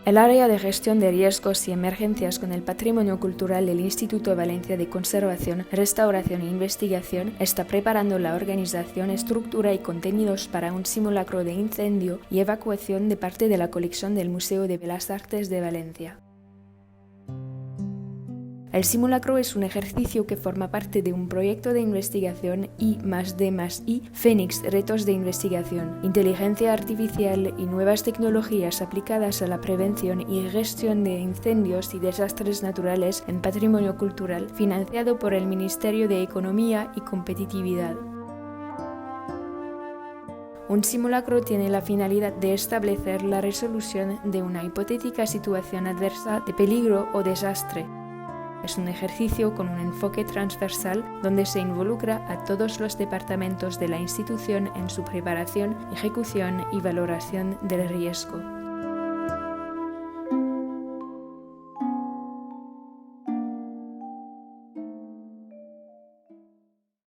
El área de gestión de riesgos y emergencias con el patrimonio cultural del Instituto Valencia de Conservación, Restauración e Investigación está preparando la organización, estructura y contenidos para un simulacro de incendio y evacuación de parte de la colección del Museo de Bellas Artes de Valencia. El simulacro es un ejercicio que forma parte de un proyecto de investigación I+D+I Fénix Retos de Investigación, Inteligencia Artificial y Nuevas Tecnologías aplicadas a la prevención y gestión de incendios y desastres naturales en patrimonio cultural, financiado por el Ministerio de Economía y Competitividad. Un simulacro tiene la finalidad de establecer la resolución de una hipotética situación adversa de peligro o desastre. Es un ejercicio con un enfoque transversal donde se involucra a todos los departamentos de la institución en su preparación, ejecución y valoración del riesgo.